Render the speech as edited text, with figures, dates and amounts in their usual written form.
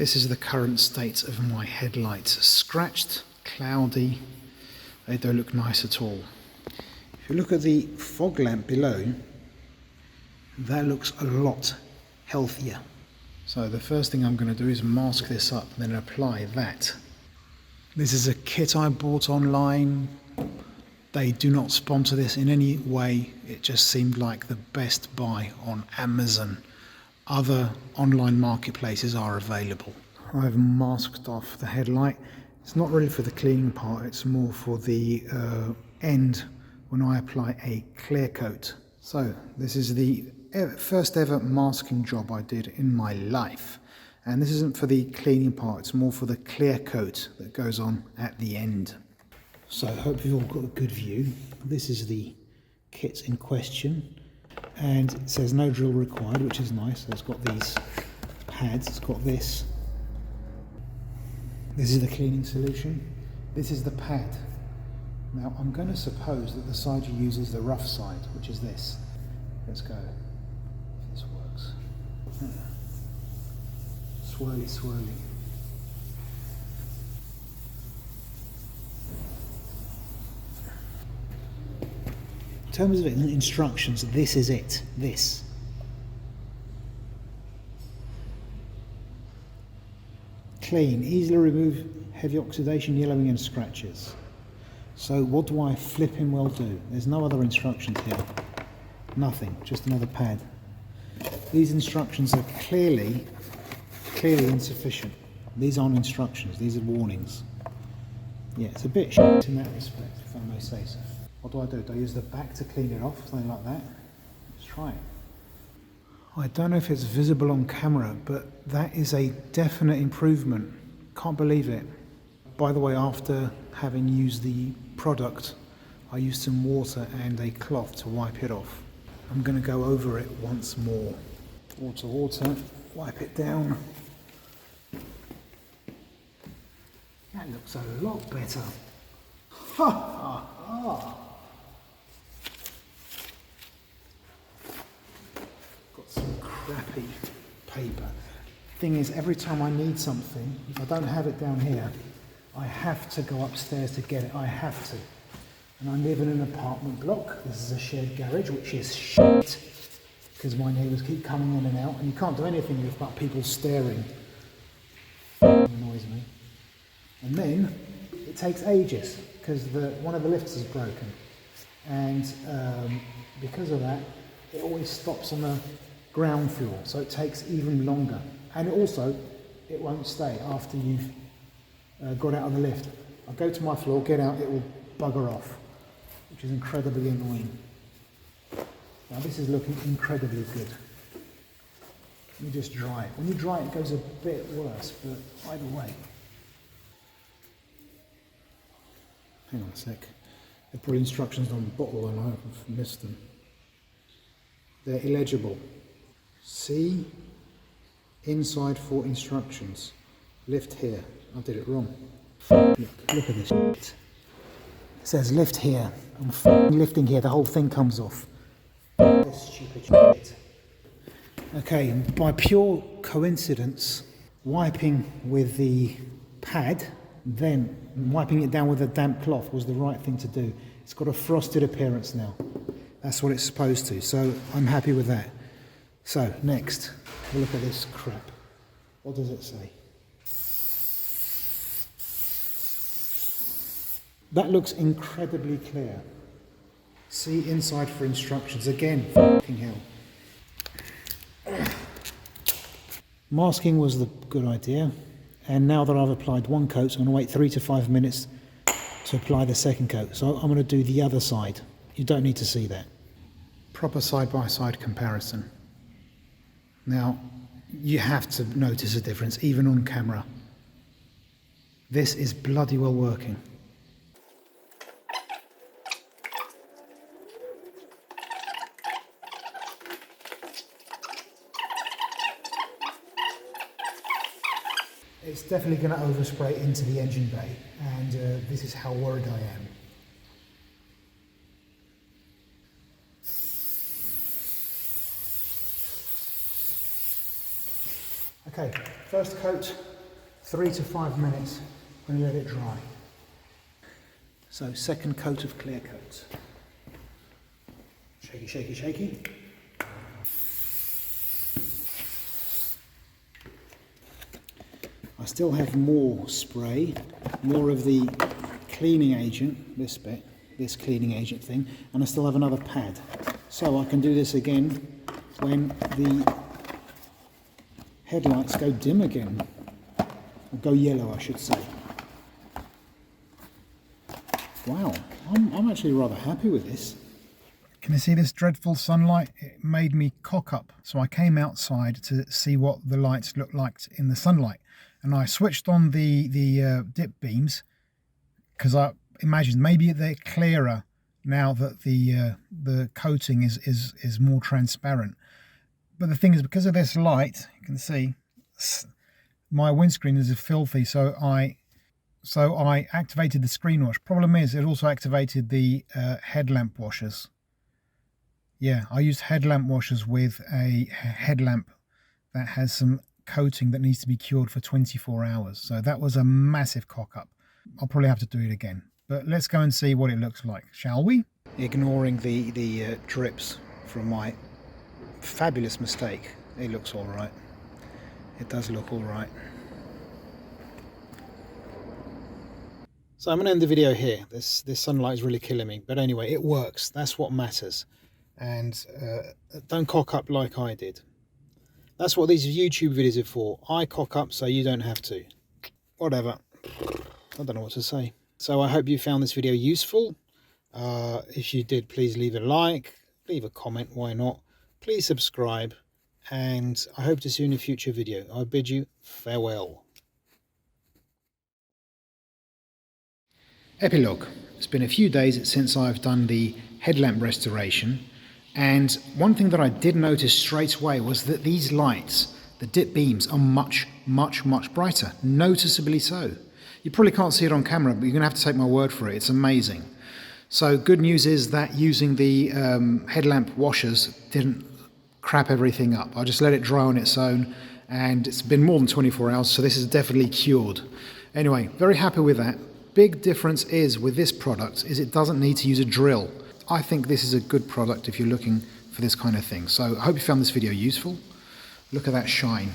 This is the current state of my headlights. Scratched, cloudy, they don't look nice at all. If you look at the fog lamp below, that looks a lot healthier. So the first thing I'm going to do is mask this up and then apply that. This is a kit I bought online. They do not sponsor this in any way. It just seemed like the best buy on Amazon. Other online marketplaces are available. I've masked off the headlight. It's not really for the cleaning part, it's more for the end when I apply a clear coat. So this is the first ever masking job I did in my life. And this isn't for the cleaning part, it's more for the clear coat that goes on at the end. So I hope you've all got a good view. This is the kit in question. And it says no drill required, which is nice. So it's got these pads, it's got this. This is the cleaning solution. This is the pad. Now I'm going to suppose that the side you use is the rough side, which is this. Let's go. If this works. Swirly, swirly. In terms of instructions, this is it. This. Clean, easily remove heavy oxidation, yellowing and scratches. So what do I flipping well do? There's no other instructions here. Nothing, just another pad. These instructions are clearly insufficient. These aren't instructions, these are warnings. Yeah, it's a bit shit in that respect, if I may say so. What do? Do I use the back to clean it off? Something like that? Let's try it. I don't know if it's visible on camera, but that is a definite improvement. Can't believe it. By the way, after having used the product, I used some water and a cloth to wipe it off. I'm going to go over it once more. Water, water, wipe it down. That looks a lot better. Ha ha ha! Some crappy paper. Thing is, every time I need something, if I don't have it down here, I have to go upstairs to get it. I have to. And I live in an apartment block. This is a shared garage, which is shit, because my neighbours keep coming in and out, and you can't do anything with but people staring. Annoys me. And then it takes ages because one of the lifts is broken, and because of that, it always stops on the ground floor, so it takes even longer. And it won't stay after you've got out of the lift. I'll go to my floor, get out, it will bugger off, which is incredibly annoying. Now this is looking incredibly good. Let me just dry it. When you dry it, it goes a bit worse, but either way. Hang on a sec. They put instructions on the bottle and I've missed them. They're illegible. See inside for instructions. Lift here. I did it wrong. Look at this shit. It says lift here. I'm lifting here. The whole thing comes off. This stupid shit. Okay, by pure coincidence, wiping with the pad, then wiping it down with a damp cloth was the right thing to do. It's got a frosted appearance now. That's what it's supposed to, so I'm happy with that. So, next, we'll look at this crap. What does it say? That looks incredibly clear. See inside for instructions. Again, fucking hell. Masking was the good idea, and now that I've applied one coat, I'm going to wait 3 to 5 minutes to apply the second coat. So I'm going to do the other side. You don't need to see that. Proper side-by-side comparison. Now, you have to notice a difference, even on camera. This is bloody well working. It's definitely going to overspray into the engine bay, and this is how worried I am. Okay, first coat 3 to 5 minutes when you let it dry. So second coat of clear coat. Shaky, shaky, shaky. I still have more spray, more of the cleaning agent, this bit, this cleaning agent thing, and I still have another pad. So I can do this again when the headlights go dim again, or go yellow I should say. Wow, I'm actually rather happy with this. Can you see this dreadful sunlight? It made me cock up, so I came outside to see what the lights looked like in the sunlight. And I switched on the dip beams because I imagined maybe they're clearer now that the coating is more transparent. But the thing is, because of this light, you can see my windscreen is filthy, so I activated the screen wash. Problem is, it also activated the headlamp washers. Yeah, I used headlamp washers with a headlamp that has some coating that needs to be cured for 24 hours. So that was a massive cock up. I'll probably have to do it again. But let's go and see what it looks like, shall we? Ignoring the drips from my fabulous mistake, it looks all right. It does look all right. So I'm going to end the video here. This sunlight is really killing me. But anyway, it works. That's what matters. And don't cock up like I did. That's what these YouTube videos are for. I cock up so you don't have to. Whatever. I don't know what to say. So I hope you found this video useful. If you did, please leave a like, leave a comment, why not? Please subscribe, and I hope to see you in a future video. I bid you farewell. Epilogue. It's been a few days since I've done the headlamp restoration. And one thing that I did notice straight away was that these lights, the dip beams, are much, much, much brighter. Noticeably so. You probably can't see it on camera, but you're going to have to take my word for it. It's amazing. So good news is that using the headlamp washers didn't crap everything up. I just let it dry on its own, and it's been more than 24 hours, so this is definitely cured. Anyway, very happy with that. Big difference is with this product is it doesn't need to use a drill. I think this is a good product if you're looking for this kind of thing. So I hope you found this video useful. Look at that shine.